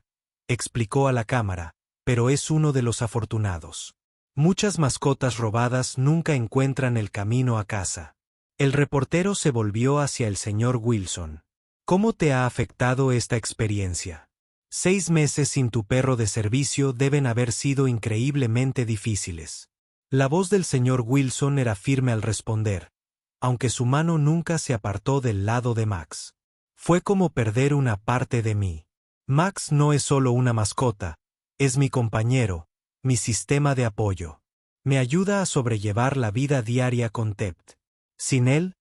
explicó a la cámara, pero es uno de los afortunados. Muchas mascotas robadas nunca encuentran el camino a casa. El reportero se volvió hacia el señor Wilson. ¿Cómo te ha afectado esta experiencia? 6 meses sin tu perro de servicio deben haber sido increíblemente difíciles. La voz del señor Wilson era firme al responder, aunque su mano nunca se apartó del lado de Max. Fue como perder una parte de mí. Max no es solo una mascota, es mi compañero, mi sistema de apoyo. Me ayuda a sobrellevar la vida diaria con Tept. Sin él,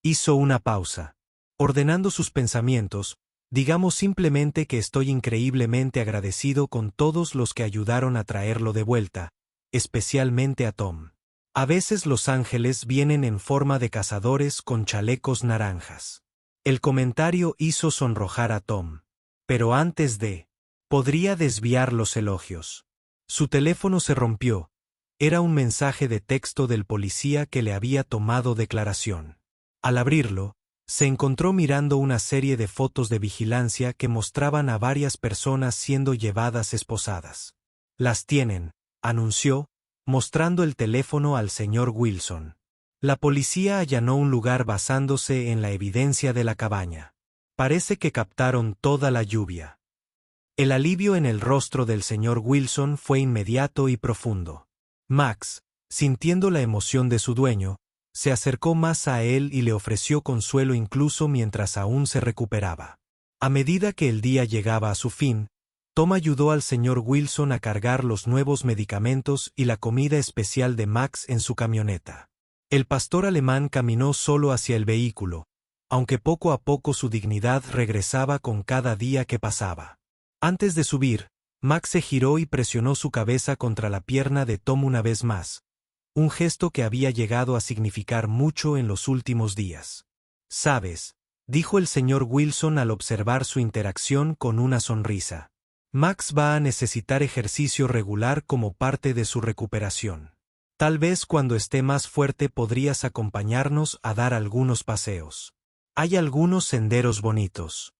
hizo una pausa. Ordenando sus pensamientos, digamos simplemente que estoy increíblemente agradecido con todos los que ayudaron a traerlo de vuelta, especialmente a Tom. A veces los ángeles vienen en forma de cazadores con chalecos naranjas. El comentario hizo sonrojar a Tom. Pero antes de, podría desviar los elogios. Su teléfono se rompió. Era un mensaje de texto del policía que le había tomado declaración. Al abrirlo, se encontró mirando una serie de fotos de vigilancia que mostraban a varias personas siendo llevadas esposadas. Las tienen, anunció, mostrando el teléfono al señor Wilson. La policía allanó un lugar basándose en la evidencia de la cabaña. Parece que captaron toda la lluvia. El alivio en el rostro del señor Wilson fue inmediato y profundo. Max, sintiendo la emoción de su dueño, se acercó más a él y le ofreció consuelo incluso mientras aún se recuperaba. A medida que el día llegaba a su fin, Tom ayudó al señor Wilson a cargar los nuevos medicamentos y la comida especial de Max en su camioneta. El pastor alemán caminó solo hacia el vehículo, aunque poco a poco su dignidad regresaba con cada día que pasaba. Antes de subir, Max se giró y presionó su cabeza contra la pierna de Tom una vez más, un gesto que había llegado a significar mucho en los últimos días. «Sabes», dijo el señor Wilson al observar su interacción con una sonrisa. «Max va a necesitar ejercicio regular como parte de su recuperación. Tal vez cuando esté más fuerte podrías acompañarnos a dar algunos paseos. Hay algunos senderos bonitos.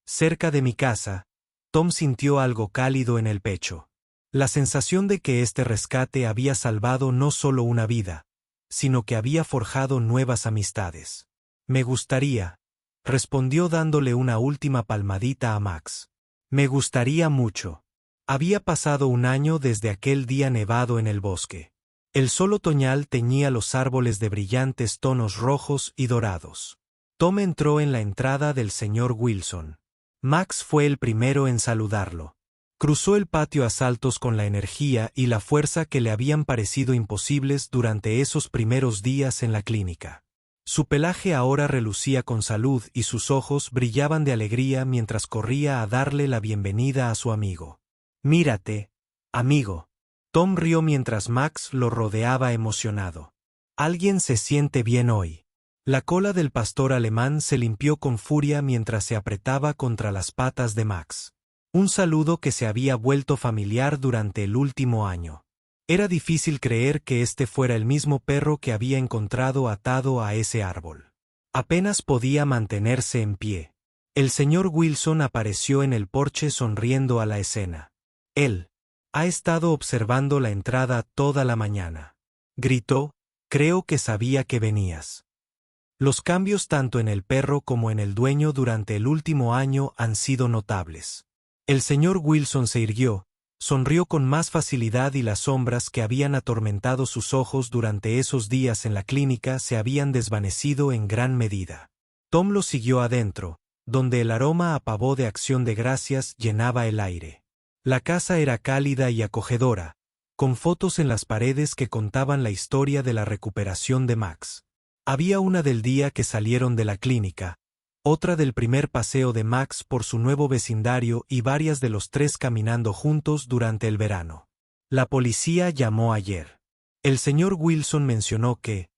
Cerca de mi casa». Tom sintió algo cálido en el pecho. La sensación de que este rescate había salvado no solo una vida, sino que había forjado nuevas amistades. «Me gustaría», respondió dándole una última palmadita a Max. «Me gustaría mucho». Había pasado un año desde aquel día nevado en el bosque. El sol otoñal teñía los árboles de brillantes tonos rojos y dorados. Tom entró en la entrada del señor Wilson. Max fue el primero en saludarlo. Cruzó el patio a saltos con la energía y la fuerza que le habían parecido imposibles durante esos primeros días en la clínica. Su pelaje ahora relucía con salud y sus ojos brillaban de alegría mientras corría a darle la bienvenida a su amigo. «Mírate, amigo». Tom rió mientras Max lo rodeaba emocionado. «Alguien se siente bien hoy». La cola del pastor alemán se limpió con furia mientras se apretaba contra las patas de Max. Un saludo que se había vuelto familiar durante el último año. Era difícil creer que este fuera el mismo perro que había encontrado atado a ese árbol. Apenas podía mantenerse en pie. El señor Wilson apareció en el porche sonriendo a la escena. «Él ha estado observando la entrada toda la mañana», gritó. «Creo que sabía que venías». Los cambios tanto en el perro como en el dueño durante el último año han sido notables. El señor Wilson se irguió, sonrió con más facilidad y las sombras que habían atormentado sus ojos durante esos días en la clínica se habían desvanecido en gran medida. Tom lo siguió adentro, donde el aroma a pavó de acción de gracias llenaba el aire. La casa era cálida y acogedora, con fotos en las paredes que contaban la historia de la recuperación de Max. Había una del día que salieron de la clínica, otra del primer paseo de Max por su nuevo vecindario y varias de los tres caminando juntos durante el verano. La policía llamó ayer. El señor Wilson mencionó que,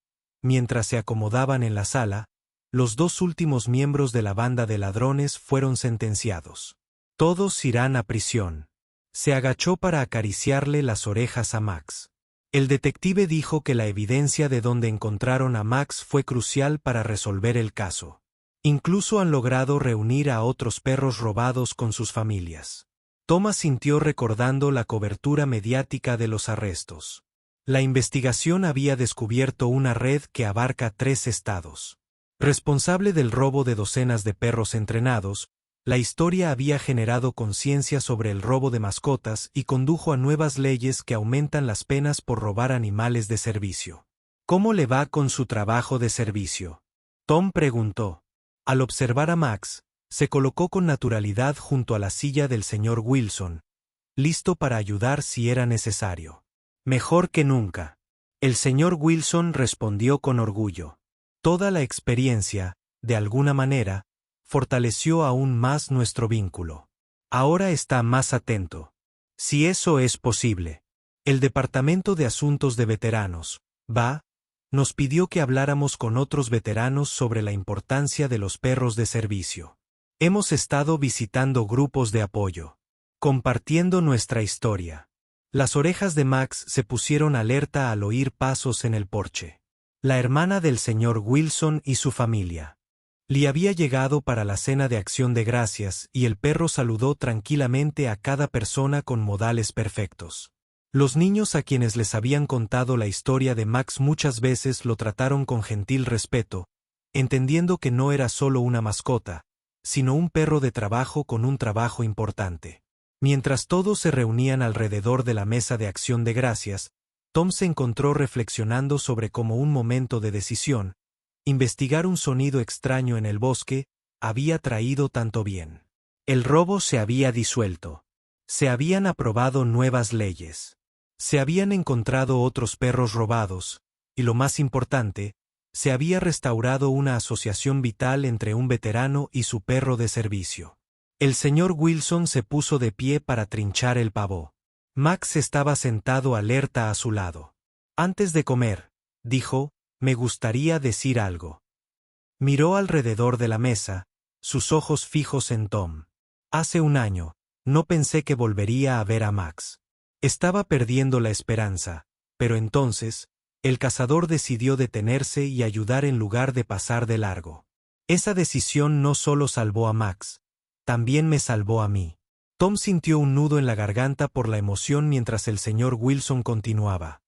mientras se acomodaban en la sala, Los 2 últimos miembros de la banda de ladrones fueron sentenciados. Todos irán a prisión. Se agachó para acariciarle las orejas a Max. El detective dijo que la evidencia de donde encontraron a Max fue crucial para resolver el caso. Incluso han logrado reunir a otros perros robados con sus familias. Tom asintió recordando la cobertura mediática de los arrestos. La investigación había descubierto una red que abarca 3 estados. Responsable del robo de docenas de perros entrenados, la historia había generado conciencia sobre el robo de mascotas y condujo a nuevas leyes que aumentan las penas por robar animales de servicio. ¿Cómo le va con su trabajo de servicio?, Tom preguntó. Al observar a Max, se colocó con naturalidad junto a la silla del señor Wilson, listo para ayudar si era necesario. Mejor que nunca. El señor Wilson respondió con orgullo. Toda la experiencia, de alguna manera, fortaleció aún más nuestro vínculo. Ahora está más atento. Si eso es posible. El Departamento de Asuntos de Veteranos, VA, nos pidió que habláramos con otros veteranos sobre la importancia de los perros de servicio. Hemos estado visitando grupos de apoyo, compartiendo nuestra historia. Las orejas de Max se pusieron alerta al oír pasos en el porche. La hermana del señor Wilson y su familia. Lee había llegado para la cena de acción de gracias y el perro saludó tranquilamente a cada persona con modales perfectos. Los niños a quienes les habían contado la historia de Max muchas veces lo trataron con gentil respeto, entendiendo que no era solo una mascota, sino un perro de trabajo con un trabajo importante. Mientras todos se reunían alrededor de la mesa de acción de gracias, Tom se encontró reflexionando sobre cómo un momento de decisión, investigar un sonido extraño en el bosque, había traído tanto bien. El robo se había disuelto. Se habían aprobado nuevas leyes. Se habían encontrado otros perros robados, y lo más importante, se había restaurado una asociación vital entre un veterano y su perro de servicio. El señor Wilson se puso de pie para trinchar el pavo. Max estaba sentado alerta a su lado. Antes de comer, dijo, me gustaría decir algo. Miró alrededor de la mesa, sus ojos fijos en Tom. Hace un año, no pensé que volvería a ver a Max. Estaba perdiendo la esperanza, pero entonces, el cazador decidió detenerse y ayudar en lugar de pasar de largo. Esa decisión no solo salvó a Max, también me salvó a mí. Tom sintió un nudo en la garganta por la emoción mientras el señor Wilson continuaba.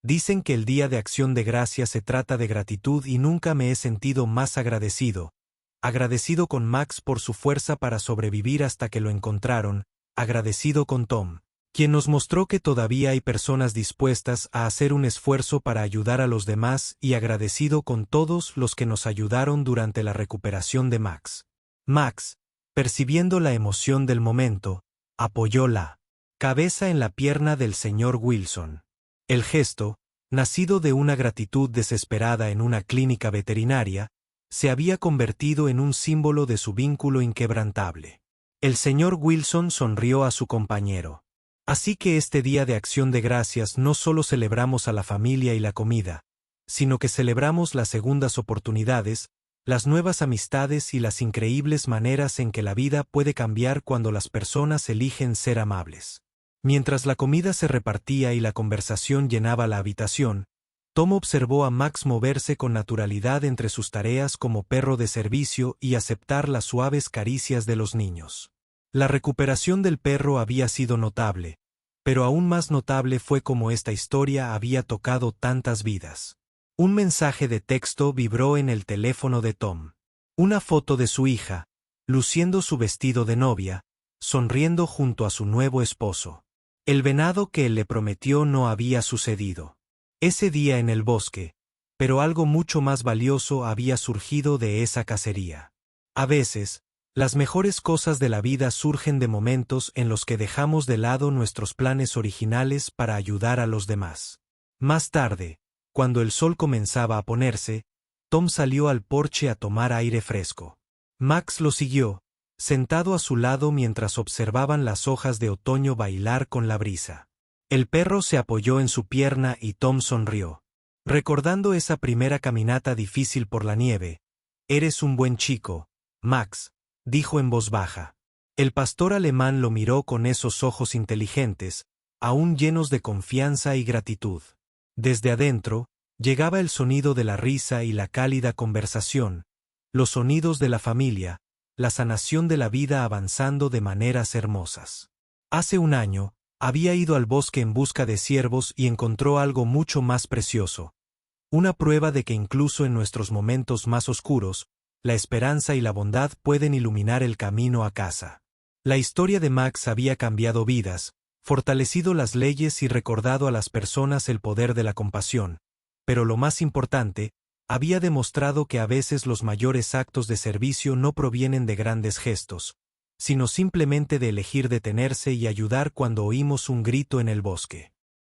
Dicen que el Día de Acción de Gracias se trata de gratitud y nunca me he sentido más agradecido. Agradecido con Max por su fuerza para sobrevivir hasta que lo encontraron, agradecido con Tom, quien nos mostró que todavía hay personas dispuestas a hacer un esfuerzo para ayudar a los demás y agradecido con todos los que nos ayudaron durante la recuperación de Max. Max, percibiendo la emoción del momento, apoyó la cabeza en la pierna del señor Wilson. El gesto, nacido de una gratitud desesperada en una clínica veterinaria, se había convertido en un símbolo de su vínculo inquebrantable. El señor Wilson sonrió a su compañero. Así que este Día de Acción de Gracias no solo celebramos a la familia y la comida, sino que celebramos las segundas oportunidades, las nuevas amistades y las increíbles maneras en que la vida puede cambiar cuando las personas eligen ser amables. Mientras la comida se repartía y la conversación llenaba la habitación, Tom observó a Max moverse con naturalidad entre sus tareas como perro de servicio y aceptar las suaves caricias de los niños. La recuperación del perro había sido notable, pero aún más notable fue cómo esta historia había tocado tantas vidas. Un mensaje de texto vibró en el teléfono de Tom. Una foto de su hija, luciendo su vestido de novia, sonriendo junto a su nuevo esposo. El venado que él le prometió no había sucedido ese día en el bosque, pero algo mucho más valioso había surgido de esa cacería. A veces, las mejores cosas de la vida surgen de momentos en los que dejamos de lado nuestros planes originales para ayudar a los demás. Más tarde, cuando el sol comenzaba a ponerse, Tom salió al porche a tomar aire fresco. Max lo siguió, sentado a su lado mientras observaban las hojas de otoño bailar con la brisa. El perro se apoyó en su pierna y Tom sonrió. Recordando esa primera caminata difícil por la nieve, Eres un buen chico, Max, dijo en voz baja. El pastor alemán lo miró con esos ojos inteligentes, aún llenos de confianza y gratitud. Desde adentro, llegaba el sonido de la risa y la cálida conversación, los sonidos de la familia, la sanación de la vida avanzando de maneras hermosas. Hace un año, había ido al bosque en busca de ciervos y encontró algo mucho más precioso. Una prueba de que incluso en nuestros momentos más oscuros, la esperanza y la bondad pueden iluminar el camino a casa. La historia de Max había cambiado vidas, fortalecido las leyes y recordado a las personas el poder de la compasión, pero lo más importante, había demostrado que a veces los mayores actos de servicio no provienen de grandes gestos, sino simplemente de elegir detenerse y ayudar cuando oímos un grito en el bosque.